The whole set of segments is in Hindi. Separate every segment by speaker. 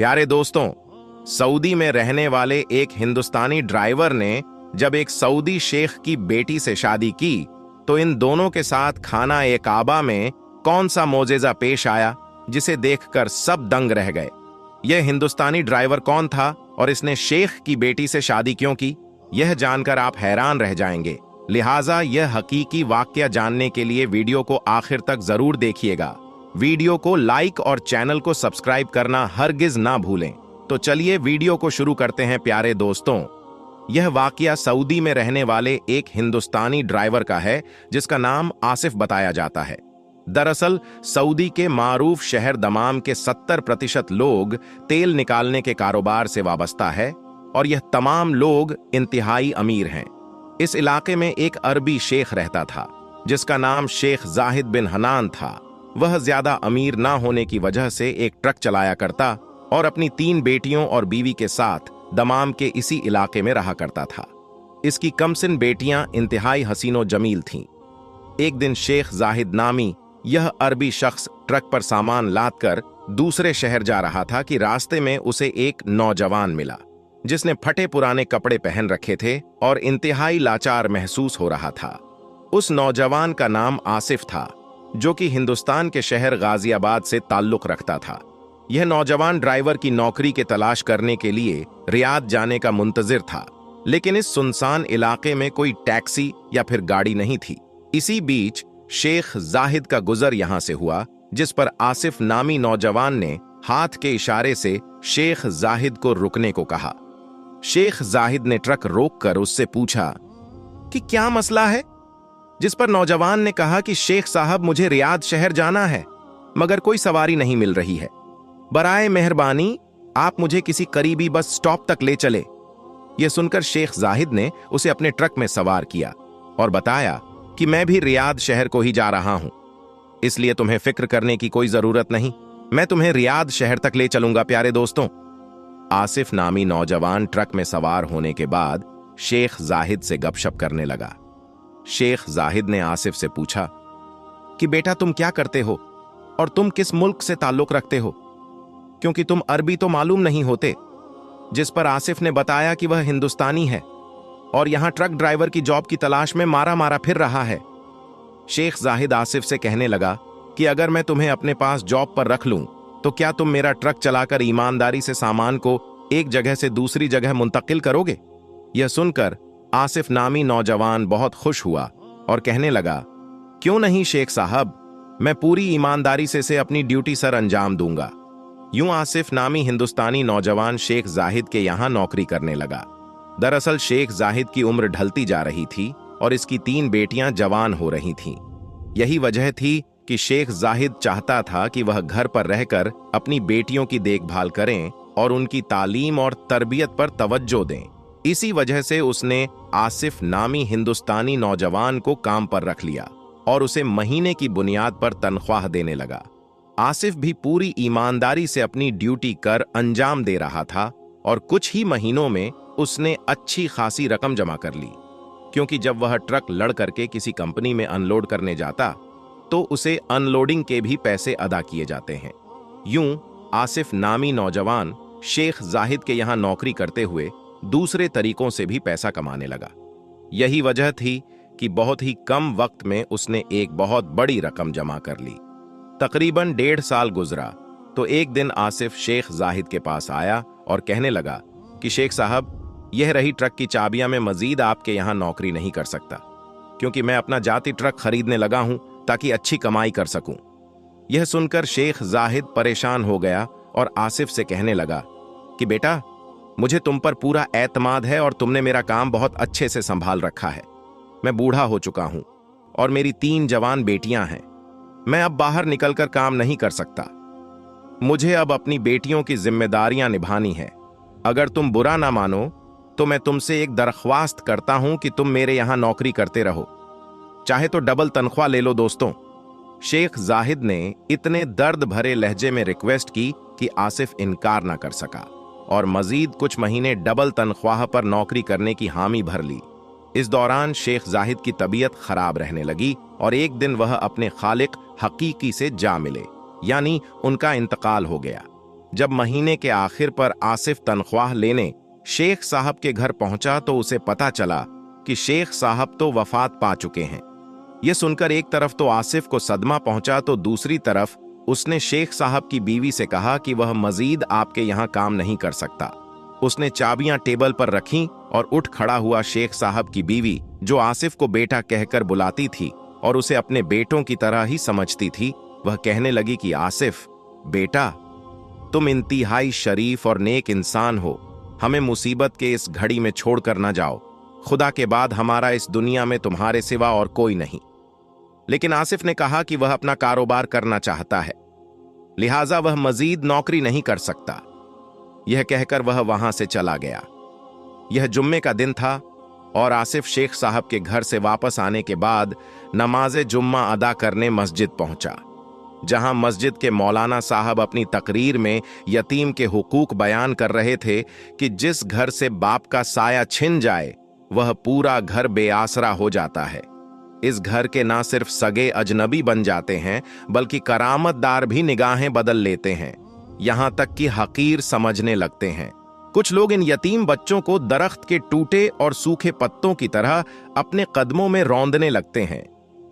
Speaker 1: प्यारे दोस्तों, सऊदी में रहने वाले एक हिंदुस्तानी ड्राइवर ने जब एक सऊदी शेख की बेटी से शादी की तो इन दोनों के साथ खाना ए काबा में कौन सा मोजेजा पेश आया जिसे देखकर सब दंग रह गए। यह हिंदुस्तानी ड्राइवर कौन था और इसने शेख की बेटी से शादी क्यों की, यह जानकर आप हैरान रह जाएंगे। लिहाजा यह हकीकी वाकया जानने के लिए वीडियो को आखिर तक जरूर देखिएगा। वीडियो को लाइक और चैनल को सब्सक्राइब करना हरगिज ना भूलें। तो चलिए वीडियो को शुरू करते हैं। प्यारे दोस्तों, यह वाकया सऊदी में रहने वाले एक हिंदुस्तानी ड्राइवर का है जिसका नाम आसिफ बताया जाता है। दरअसल सऊदी के मारूफ शहर दमाम के 70% लोग तेल निकालने के कारोबार से वाबस्ता है और यह तमाम लोग इंतहाई अमीर हैं। इस इलाके में एक अरबी शेख रहता था जिसका नाम शेख जाहिद बिन हनान था। वह ज्यादा अमीर ना होने की वजह से एक ट्रक चलाया करता और अपनी 3 बेटियों और बीवी के साथ दमाम के इसी इलाके में रहा करता था। इसकी कमसिन बेटियां इंतहाई हसीनो जमील थीं। एक दिन शेख जाहिद नामी यह अरबी शख्स ट्रक पर सामान लादकर दूसरे शहर जा रहा था कि रास्ते में उसे एक नौजवान मिला जिसने फटे पुराने कपड़े पहन रखे थे और इंतहाई लाचार महसूस हो रहा था। उस नौजवान का नाम आसिफ था जो कि हिंदुस्तान के शहर गाजियाबाद से ताल्लुक रखता था। यह नौजवान ड्राइवर की नौकरी के तलाश करने के लिए रियाद जाने का मुंतजिर था, लेकिन इस सुनसान इलाके में कोई टैक्सी या फिर गाड़ी नहीं थी। इसी बीच शेख जाहिद का गुजर यहां से हुआ, जिस पर आसिफ नामी नौजवान ने हाथ के इशारे से शेख जाहिद को रुकने को कहा। शेख जाहिद ने ट्रक रोककर उससे पूछा कि क्या मसला है, जिस पर नौजवान ने कहा कि शेख साहब, मुझे रियाद शहर जाना है मगर कोई सवारी नहीं मिल रही है। बराए मेहरबानी आप मुझे किसी करीबी बस स्टॉप तक ले चले। यह सुनकर शेख जाहिद ने उसे अपने ट्रक में सवार किया और बताया कि मैं भी रियाद शहर को ही जा रहा हूं, इसलिए तुम्हें फिक्र करने की कोई जरूरत नहीं, मैं तुम्हें रियाद शहर तक ले चलूंगा। प्यारे दोस्तों, आसिफ नामी नौजवान ट्रक में सवार होने के बाद शेख जाहिद से गपशप करने लगा। शेख जाहिद ने आसिफ से पूछा कि बेटा, तुम क्या करते हो और तुम किस मुल्क से ताल्लुक रखते हो, क्योंकि तुम अरबी तो मालूम नहीं होते। जिस पर आसिफ ने बताया कि वह हिंदुस्तानी है और यहां ट्रक ड्राइवर की जॉब की तलाश में मारा मारा फिर रहा है। शेख जाहिद आसिफ से कहने लगा कि अगर मैं तुम्हें अपने पास जॉब पर रख लूं तो क्या तुम मेरा ट्रक चलाकर ईमानदारी से सामान को एक जगह से दूसरी जगह मुंतकिल करोगे। यह सुनकर आसिफ नामी नौजवान बहुत खुश हुआ और कहने लगा, क्यों नहीं शेख साहब, मैं पूरी ईमानदारी से अपनी ड्यूटी सर अंजाम दूंगा। यूं आसिफ नामी हिंदुस्तानी नौजवान शेख जाहिद के यहां नौकरी करने लगा। दरअसल शेख जाहिद की उम्र ढलती जा रही थी और इसकी 3 बेटियां जवान हो रही थीं। यही वजह थी कि शेख जाहिद चाहता था कि वह घर पर रहकर अपनी बेटियों की देखभाल करें और उनकी तालीम और तरबियत पर तवज्जो दें। इसी वजह से उसने आसिफ नामी हिंदुस्तानी नौजवान को काम पर रख लिया और उसे महीने की बुनियाद पर तनख्वाह देने लगा। आसिफ भी पूरी ईमानदारी से अपनी ड्यूटी कर अंजाम दे रहा था और कुछ ही महीनों में उसने अच्छी खासी रकम जमा कर ली, क्योंकि जब वह ट्रक लड़ करके किसी कंपनी में अनलोड करने जाता तो उसे अनलोडिंग के भी पैसे अदा किए जाते हैं। यूं आसिफ नामी नौजवान शेख जाहिद के यहां नौकरी करते हुए दूसरे तरीकों से भी पैसा कमाने लगा। यही वजह थी कि बहुत ही कम वक्त में उसने एक बहुत बड़ी रकम जमा कर ली। तकरीबन 1.5 साल गुजरा तो एक दिन आसिफ शेख जाहिद के पास आया और कहने लगा कि शेख साहब, यह रही ट्रक की चाबियां, मैं मजीद आपके यहां नौकरी नहीं कर सकता, क्योंकि मैं अपना जाती ट्रक खरीदने लगा हूं ताकि अच्छी कमाई कर सकूं। यह सुनकर शेख जाहिद परेशान हो गया और आसिफ से कहने लगा कि बेटा, मुझे तुम पर पूरा एतमाद है और तुमने मेरा काम बहुत अच्छे से संभाल रखा है। मैं बूढ़ा हो चुका हूं और मेरी 3 जवान बेटियां हैं। मैं अब बाहर निकलकर काम नहीं कर सकता। मुझे अब अपनी बेटियों की जिम्मेदारियां निभानी है। अगर तुम बुरा ना मानो तो मैं तुमसे एक दरख्वास्त करता हूं कि तुम मेरे यहां नौकरी करते रहो, चाहे तो डबल तनख्वाह ले लो। दोस्तों, शेख जाहिद ने इतने दर्द भरे लहजे में रिक्वेस्ट की कि आसिफ इनकार ना कर सका और मजीद कुछ महीने डबल तनख्वाह पर नौकरी करने की हामी भर ली। इस दौरान शेख जाहिद की तबीयत खराब रहने लगी और एक दिन वह अपने खालिक हकीकी से जा मिले, यानी उनका इंतकाल हो गया। जब महीने के आखिर पर आसिफ तनख्वाह लेने शेख साहब के घर पहुंचा तो उसे पता चला कि शेख साहब तो वफात पा चुके हैं। यह सुनकर एक तरफ तो आसिफ को सदमा पहुंचा तो दूसरी तरफ उसने शेख साहब की बीवी से कहा कि वह मजीद आपके यहां काम नहीं कर सकता। उसने चाबियां टेबल पर रखीं और उठ खड़ा हुआ शेख साहब की बीवी, जो आसिफ को बेटा कहकर बुलाती थी और उसे अपने बेटों की तरह ही समझती थी, वह कहने लगी कि आसिफ बेटा, तुम इंतहाई शरीफ और नेक इंसान हो, हमें मुसीबत के इस घड़ी में छोड़कर न जाओ। खुदा के बाद हमारा इस दुनिया में तुम्हारे सिवा और कोई नहीं। लेकिन आसिफ ने कहा कि वह अपना कारोबार करना चाहता है, लिहाजा वह मजीद नौकरी नहीं कर सकता। यह कहकर वह वहां से चला गया। यह जुम्मे का दिन था और आसिफ शेख साहब के घर से वापस आने के बाद नमाज जुम्मा अदा करने मस्जिद पहुंचा, जहां मस्जिद के मौलाना साहब अपनी तकरीर में यतीम के हुकूक बयान कर रहे थे कि जिस घर से बाप का साया छिन जाए वह पूरा घर बेआसरा हो जाता है। इस घर के ना सिर्फ सगे अजनबी बन जाते हैं बल्कि करामतदार भी निगाहें बदल लेते हैं, यहां तक कि हकीर समझने लगते हैं। कुछ लोग इन यतीम बच्चों को दरख्त के टूटे और सूखे पत्तों की तरह अपने कदमों में रौंदने लगते हैं।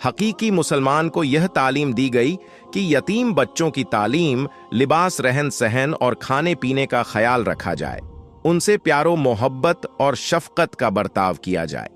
Speaker 1: हकीकी मुसलमान को यह तालीम दी गई कि यतीम बच्चों की तालीम, लिबास, रहन सहन और खाने पीने का ख्याल रखा जाए, उनसे प्यारो मोहब्बत और शफकत का बर्ताव किया जाए।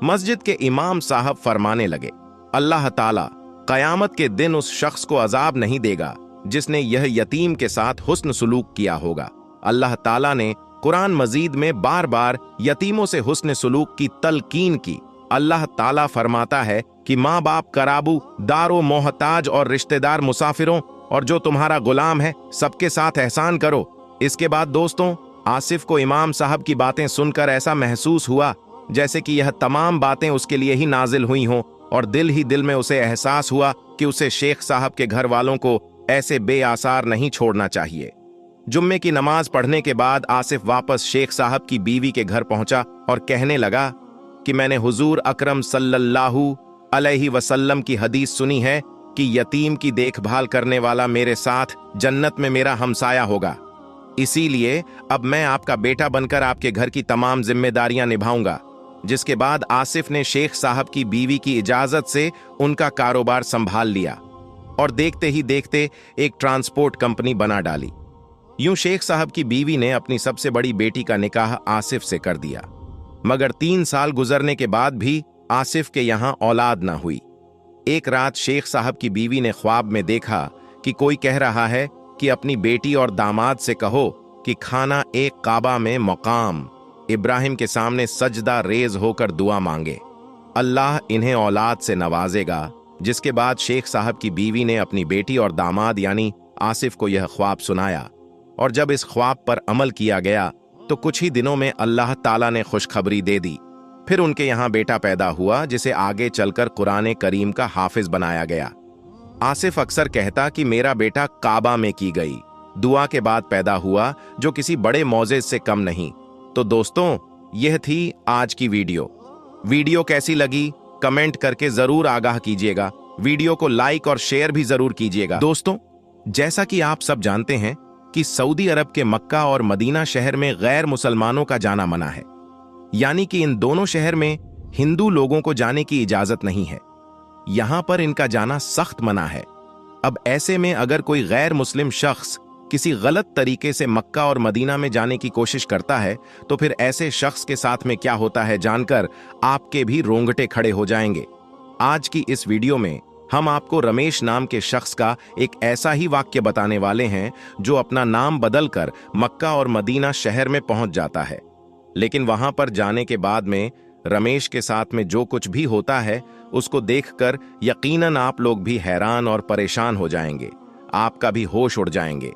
Speaker 1: मस्जिद के इमाम साहब फरमाने लगे, अल्लाह ताला कयामत के दिन उस शख्स को अजाब नहीं देगा जिसने यह यतीम के साथ हुस्न सुलूक किया होगा। अल्लाह ताला ने कुरान मजीद में बार बार यतीमों से हुस्न सुलूक की तलकीन की। अल्लाह ताला फरमाता है कि माँ बाप, कराबू, दारो मोहताज और रिश्तेदार, मुसाफिरों और जो तुम्हारा गुलाम है, सबके साथ एहसान करो। इसके बाद दोस्तों, आसिफ को इमाम साहब की बातें सुनकर ऐसा महसूस हुआ जैसे कि यह तमाम बातें उसके लिए ही नाजिल हुई हों, और दिल ही दिल में उसे एहसास हुआ कि उसे शेख साहब के घर वालों को ऐसे बेआसार नहीं छोड़ना चाहिए। जुम्मे की नमाज पढ़ने के बाद आसिफ वापस शेख साहब की बीवी के घर पहुंचा और कहने लगा कि मैंने हुजूर अकरम सल्लल्लाहु अलैहि वसल्लम की हदीस सुनी है कि यतीम की देखभाल करने वाला मेरे साथ जन्नत में मेरा हमसाया होगा। इसीलिए अब मैं आपका बेटा बनकर आपके घर की तमाम जिम्मेदारियां निभाऊंगा। जिसके बाद आसिफ ने शेख साहब की बीवी की इजाजत से उनका कारोबार संभाल लिया और देखते ही देखते एक ट्रांसपोर्ट कंपनी बना डाली। यूं शेख साहब की बीवी ने अपनी सबसे बड़ी बेटी का निकाह आसिफ से कर दिया, मगर 3 साल गुजरने के बाद भी आसिफ के यहां औलाद ना हुई। एक रात शेख साहब की बीवी ने ख्वाब में देखा कि कोई कह रहा है कि अपनी बेटी और दामाद से कहो कि खाना एक काबा में मकाम इब्राहिम के सामने सजदा रेज होकर दुआ मांगे, अल्लाह इन्हें औलाद से नवाजेगा। जिसके बाद शेख साहब की बीवी ने अपनी बेटी और दामाद यानी आसिफ को यह ख्वाब सुनाया, और जब इस ख्वाब पर अमल किया गया तो कुछ ही दिनों में अल्लाह ताला ने खुशखबरी दे दी। फिर उनके यहाँ बेटा पैदा हुआ जिसे आगे चलकर कुरान करीम का हाफिज बनाया गया। आसिफ अक्सर कहता कि मेरा बेटा काबा में की गई दुआ के बाद पैदा हुआ, जो किसी बड़े मौजेज से कम नहीं। तो दोस्तों, यह थी आज की वीडियो कैसी लगी कमेंट करके जरूर आगाह कीजिएगा। वीडियो को लाइक और शेयर भी जरूर कीजिएगा। दोस्तों, जैसा कि आप सब जानते हैं कि सऊदी अरब के मक्का और मदीना शहर में गैर मुसलमानों का जाना मना है, यानी कि इन दोनों शहर में हिंदू लोगों को जाने की इजाजत नहीं है। यहां पर इनका जाना सख्त मना है। अब ऐसे में अगर कोई गैर मुस्लिम शख्स किसी गलत तरीके से मक्का और मदीना में जाने की कोशिश करता है तो फिर ऐसे शख्स के साथ में क्या होता है जानकर आपके भी रोंगटे खड़े हो जाएंगे। आज की इस वीडियो में हम आपको रमेश नाम के शख्स का एक ऐसा ही वाक्य बताने वाले हैं जो अपना नाम बदलकर मक्का और मदीना शहर में पहुंच जाता है, लेकिन वहां पर जाने के बाद में रमेश के साथ में जो कुछ भी होता है उसको देखकर यकीनन आप लोग भी हैरान और परेशान हो जाएंगे। आपका भी होश उड़ जाएंगे,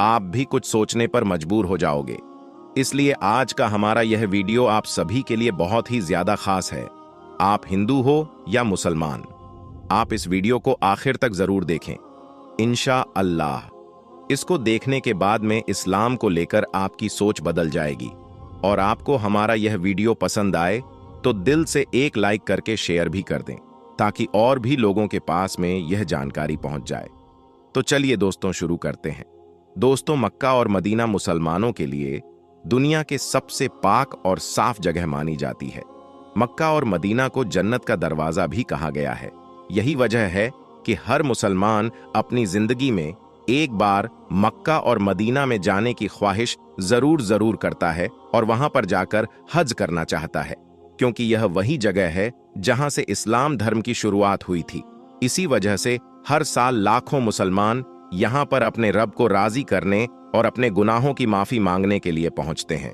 Speaker 1: आप भी कुछ सोचने पर मजबूर हो जाओगे। इसलिए आज का हमारा यह वीडियो आप सभी के लिए बहुत ही ज्यादा खास है। आप हिंदू हो या मुसलमान, आप इस वीडियो को आखिर तक जरूर देखें। इंशा अल्लाह इसको देखने के बाद में इस्लाम को लेकर आपकी सोच बदल जाएगी। और आपको हमारा यह वीडियो पसंद आए तो दिल से एक लाइक करके शेयर भी कर दें, ताकि और भी लोगों के पास में यह जानकारी पहुंच जाए। तो चलिए दोस्तों, शुरू करते हैं। दोस्तों, मक्का और मदीना मुसलमानों के लिए दुनिया के सबसे पाक और साफ जगह मानी जाती है। मक्का और मदीना को जन्नत का दरवाजा भी कहा गया है। यही वजह है कि हर मुसलमान अपनी जिंदगी में एक बार मक्का और मदीना में जाने की ख्वाहिश जरूर करता है और वहां पर जाकर हज करना चाहता है, क्योंकि यह वही जगह है जहां से इस्लाम धर्म की शुरुआत हुई थी। इसी वजह से हर साल लाखों मुसलमान यहां पर अपने रब को राजी करने और अपने गुनाहों की माफी मांगने के लिए पहुंचते हैं।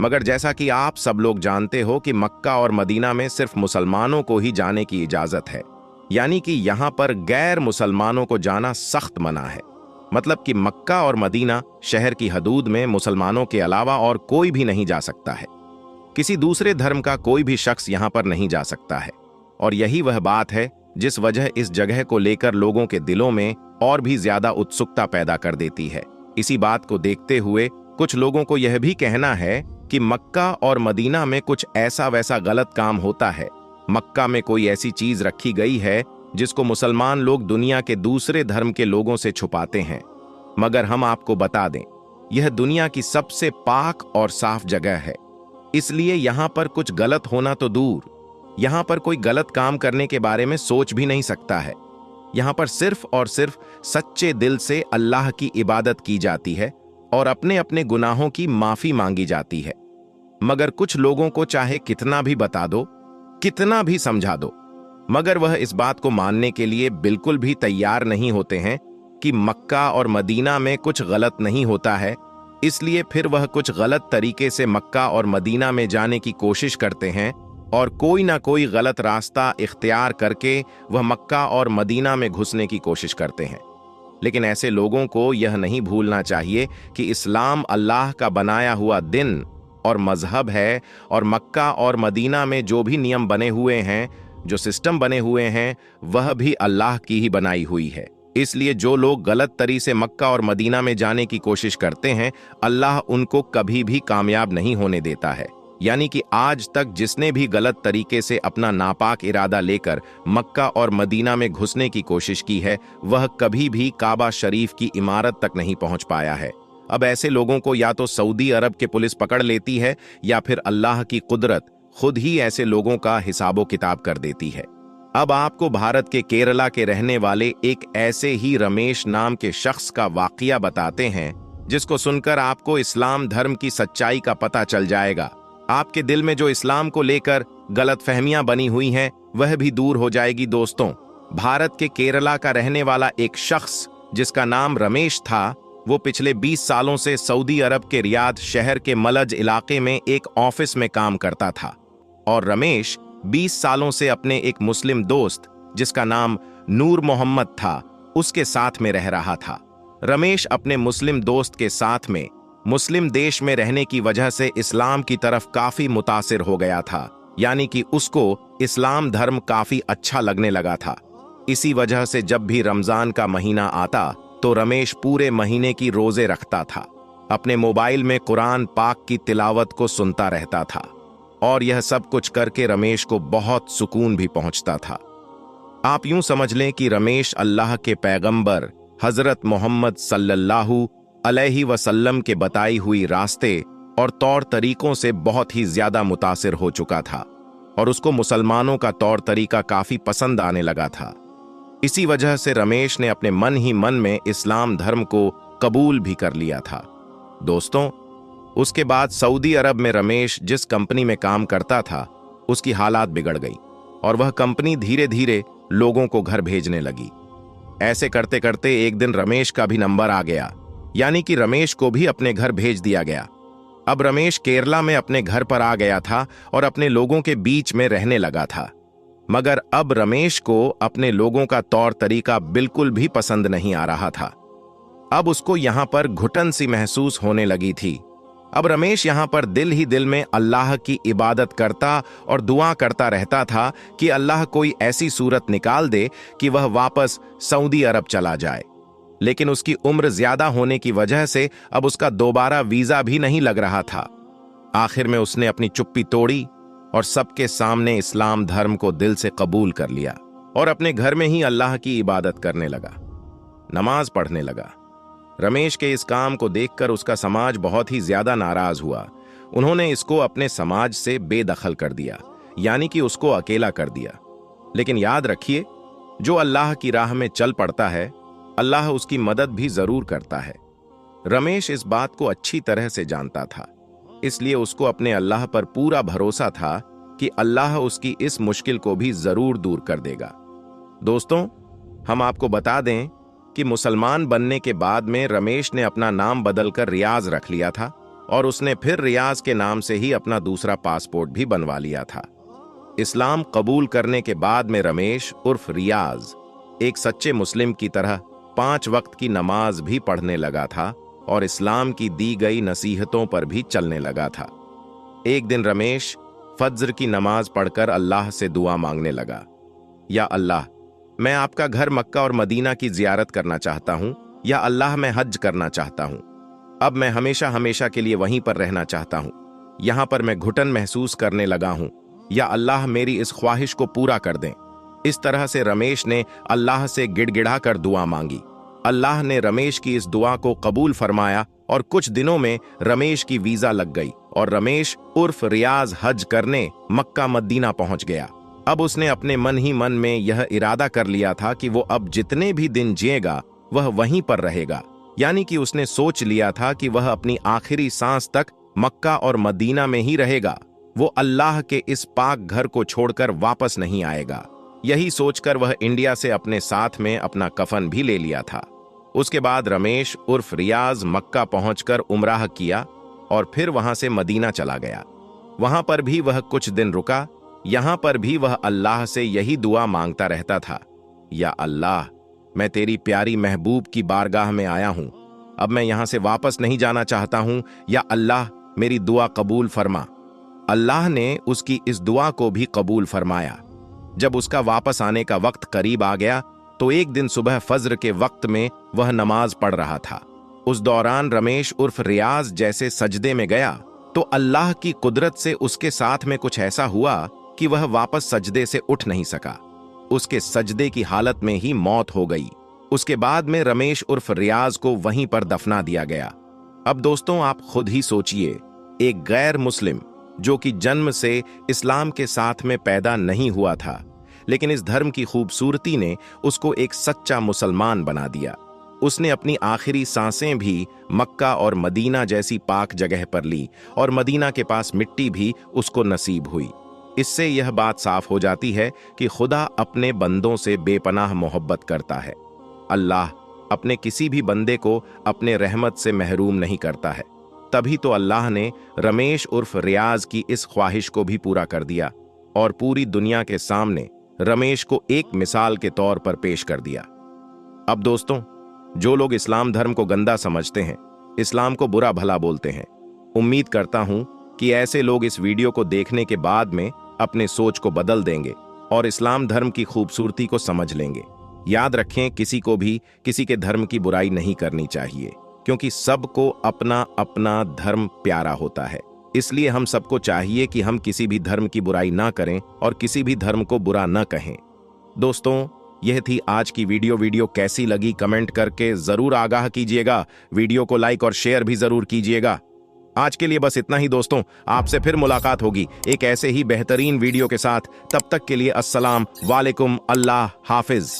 Speaker 1: मगर जैसा कि आप सब लोग जानते हो कि मक्का और मदीना में सिर्फ मुसलमानों को ही जाने की इजाजत है, यानी कि यहां पर गैर मुसलमानों को जाना सख्त मना है। मतलब कि मक्का और मदीना शहर की हदूद में मुसलमानों के अलावा और कोई भी नहीं जा सकता है। किसी दूसरे धर्म का कोई भी शख्स यहां पर नहीं जा सकता है। और यही वह बात है जिस वजह इस जगह को लेकर लोगों के दिलों में और भी ज्यादा उत्सुकता पैदा कर देती है। इसी बात को देखते हुए कुछ लोगों को यह भी कहना है कि मक्का और मदीना में कुछ ऐसा वैसा गलत काम होता है। मक्का में कोई ऐसी चीज रखी गई है जिसको मुसलमान लोग दुनिया के दूसरे धर्म के लोगों से छुपाते हैं। मगर हम आपको बता दें, यह दुनिया की सबसे पाक और साफ जगह है, इसलिए यहां पर कुछ गलत होना तो दूर, यहां पर कोई गलत काम करने के बारे में सोच भी नहीं सकता है। यहां पर सिर्फ और सिर्फ सच्चे दिल से अल्लाह की इबादत की जाती है और अपने अपने गुनाहों की माफी मांगी जाती है। मगर कुछ लोगों को चाहे कितना भी बता दो, कितना भी समझा दो, मगर वह इस बात को मानने के लिए बिल्कुल भी तैयार नहीं होते हैं कि मक्का और मदीना में कुछ गलत नहीं होता है। इसलिए फिर वह कुछ गलत तरीके से मक्का और मदीना में जाने की कोशिश करते हैं और कोई ना कोई गलत रास्ता इख्तियार करके वह मक्का और मदीना में घुसने की कोशिश करते हैं। लेकिन ऐसे लोगों को यह नहीं भूलना चाहिए कि इस्लाम अल्लाह का बनाया हुआ दिन और मजहब है, और मक्का और मदीना में जो भी नियम बने हुए हैं, जो सिस्टम बने हुए हैं, वह भी अल्लाह की ही बनाई हुई है। इसलिए जो लोग गलत तरीके से मक्का और मदीना में जाने की कोशिश करते हैं, अल्लाह उनको कभी भी कामयाब नहीं होने देता है। यानी कि आज तक जिसने भी गलत तरीके से अपना नापाक इरादा लेकर मक्का और मदीना में घुसने की कोशिश की है, वह कभी भी काबा शरीफ की इमारत तक नहीं पहुंच पाया है। अब ऐसे लोगों को या तो सऊदी अरब की पुलिस पकड़ लेती है या फिर अल्लाह की कुदरत खुद ही ऐसे लोगों का हिसाबो किताब कर देती है। अब आपको भारत के केरला के रहने वाले एक ऐसे ही रमेश नाम के शख्स का वाकया बताते हैं, जिसको सुनकर आपको इस्लाम धर्म की सच्चाई का पता चल जाएगा। आपके दिल में जो इस्लाम को लेकर गलतफहमियां बनी हुई हैं, वह भी दूर हो जाएगी। दोस्तों, भारत के केरला का रहने वाला एक शख्स जिसका नाम रमेश था, वो पिछले 20 सालों से सऊदी अरब के रियाद शहर के मलज इलाके में एक ऑफिस में काम करता था। और रमेश 20 सालों से अपने एक मुस्लिम दोस्त जिसका नाम नूर मोहम्मद था, उसके साथ में रह रहा था। रमेश अपने मुस्लिम दोस्त के साथ में मुस्लिम देश में रहने की वजह से इस्लाम की तरफ काफी मुतासिर हो गया था, यानी कि उसको इस्लाम धर्म काफी अच्छा लगने लगा था। इसी वजह से जब भी रमजान का महीना आता तो रमेश पूरे महीने की रोजे रखता था, अपने मोबाइल में कुरान पाक की तिलावत को सुनता रहता था, और यह सब कुछ करके रमेश को बहुत सुकून भी पहुंचता था। आप यूं समझ लें कि रमेश अल्लाह के पैगंबर हजरत मोहम्मद सल्लल्लाहु अलैहि वसल्लम के बताई हुई रास्ते और तौर तरीकों से बहुत ही ज्यादा मुतासिर हो चुका था, और उसको मुसलमानों का तौर तरीका काफी पसंद आने लगा था। इसी वजह से रमेश ने अपने मन ही मन में इस्लाम धर्म को कबूल भी कर लिया था। दोस्तों, उसके बाद सऊदी अरब में रमेश जिस कंपनी में काम करता था, उसकी हालात बिगड़ गई और वह कंपनी धीरे धीरे लोगों को घर भेजने लगी। ऐसे करते करते एक दिन रमेश का भी नंबर आ गया, यानी कि रमेश को भी अपने घर भेज दिया गया। अब रमेश केरला में अपने घर पर आ गया था और अपने लोगों के बीच में रहने लगा था। मगर अब रमेश को अपने लोगों का तौर तरीका बिल्कुल भी पसंद नहीं आ रहा था। अब उसको यहां पर घुटन सी महसूस होने लगी थी। अब रमेश यहां पर दिल ही दिल में अल्लाह की इबादत करता और दुआ करता रहता था कि अल्लाह कोई ऐसी सूरत निकाल दे कि वह वापस सऊदी अरब चला जाए। लेकिन उसकी उम्र ज्यादा होने की वजह से अब उसका दोबारा वीजा भी नहीं लग रहा था। आखिर में उसने अपनी चुप्पी तोड़ी और सबके सामने इस्लाम धर्म को दिल से कबूल कर लिया और अपने घर में ही अल्लाह की इबादत करने लगा, नमाज पढ़ने लगा। रमेश के इस काम को देखकर उसका समाज बहुत ही ज्यादा नाराज हुआ। उन्होंने इसको अपने समाज से बेदखल कर दिया, यानी कि उसको अकेला कर दिया। लेकिन याद रखिए, जो अल्लाह की राह में चल पड़ता है, अल्लाह उसकी मदद भी जरूर करता है। रमेश इस बात को अच्छी तरह से जानता था, इसलिए उसको अपने अल्लाह पर पूरा भरोसा था कि अल्लाह उसकी इस मुश्किल को भी जरूर दूर कर देगा। दोस्तों, हम आपको बता दें कि मुसलमान बनने के बाद में रमेश ने अपना नाम बदलकर रियाज रख लिया था और उसने फिर रियाज के नाम से ही अपना दूसरा पासपोर्ट भी बनवा लिया था। इस्लाम कबूल करने के बाद में रमेश उर्फ रियाज एक सच्चे मुस्लिम की तरह 5 वक्त की नमाज भी पढ़ने लगा था और इस्लाम की दी गई नसीहतों पर भी चलने लगा था। एक दिन रमेश फज्र की नमाज पढ़कर अल्लाह से दुआ मांगने लगा, या अल्लाह, मैं आपका घर मक्का और मदीना की जियारत करना चाहता हूं, या अल्लाह मैं हज करना चाहता हूं। अब मैं हमेशा हमेशा के लिए वहीं पर रहना चाहता हूं। यहां पर मैं घुटन महसूस करने लगा हूं, या अल्लाह मेरी इस ख्वाहिश को पूरा कर दें। इस तरह से रमेश ने अल्लाह से गिड़गिड़ा कर दुआ मांगी। अल्लाह ने रमेश की इस दुआ को कबूल फरमाया और कुछ दिनों में रमेश की वीजा लग गई और रमेश उर्फ रियाज हज करने मक्का मदीना पहुंच गया। अब उसने अपने मन ही मन में यह इरादा कर लिया था कि वो अब जितने भी दिन जिएगा वह वहीं पर रहेगा, यानी कि उसने सोच लिया था कि वह अपनी आखिरी सांस तक मक्का और मदीना में ही रहेगा। वो अल्लाह के इस पाक घर को छोड़कर वापस नहीं आएगा। यही सोचकर वह इंडिया से अपने साथ में अपना कफन भी ले लिया था। उसके बाद रमेश उर्फ रियाज मक्का पहुंचकर उम्राह किया और फिर वहां से मदीना चला गया। वहां पर भी वह कुछ दिन रुका। यहां पर भी वह अल्लाह से यही दुआ मांगता रहता था, या अल्लाह, मैं तेरी प्यारी महबूब की बारगाह में आया हूं। अब मैं यहां से वापस नहीं जाना चाहता हूं, या अल्लाह मेरी दुआ कबूल फरमा। अल्लाह ने उसकी इस दुआ को भी कबूल फरमाया। जब उसका वापस आने का वक्त करीब आ गया तो एक दिन सुबह फज्र के वक्त में वह नमाज पढ़ रहा था। उस दौरान रमेश उर्फ रियाज जैसे सजदे में गया तो अल्लाह की कुदरत से उसके साथ में कुछ ऐसा हुआ कि वह वापस सजदे से उठ नहीं सका। उसके सजदे की हालत में ही मौत हो गई। उसके बाद में रमेश उर्फ रियाज को वहीं पर दफना दिया गया। अब दोस्तों, आप खुद ही सोचिए, एक गैर मुस्लिम जो कि जन्म से इस्लाम के साथ में पैदा नहीं हुआ था, लेकिन इस धर्म की खूबसूरती ने उसको एक सच्चा मुसलमान बना दिया। उसने अपनी आखिरी सांसें भी मक्का और मदीना जैसी पाक जगह पर ली और मदीना के पास मिट्टी भी उसको नसीब हुई। इससे यह बात साफ हो जाती है कि खुदा अपने बंदों से बेपनाह मोहब्बत करता है। अल्लाह अपने किसी भी बंदे को अपने रहमत से महरूम नहीं करता है। तभी तो अल्लाह ने रमेश उर्फ रियाज की इस ख्वाहिश को भी पूरा कर दिया और पूरी दुनिया के सामने रमेश को एक मिसाल के तौर पर पेश कर दिया। अब दोस्तों, जो लोग इस्लाम धर्म को गंदा समझते हैं, इस्लाम को बुरा भला बोलते हैं, उम्मीद करता हूं कि ऐसे लोग इस वीडियो को देखने के बाद में अपने सोच को बदल देंगे और इस्लाम धर्म की खूबसूरती को समझ लेंगे। याद रखें, किसी को भी किसी के धर्म की बुराई नहीं करनी चाहिए, क्योंकि सबको अपना अपना धर्म प्यारा होता है। इसलिए हम सबको चाहिए कि हम किसी भी धर्म की बुराई ना करें और किसी भी धर्म को बुरा ना कहें। दोस्तों, यह थी आज की वीडियो कैसी लगी कमेंट करके जरूर आगाह कीजिएगा। वीडियो को लाइक और शेयर भी जरूर कीजिएगा। आज के लिए बस इतना ही दोस्तों, आपसे फिर मुलाकात होगी एक ऐसे ही बेहतरीन वीडियो के साथ। तब तक के लिए अस्सलाम वालेकुम, अल्लाह हाफिज।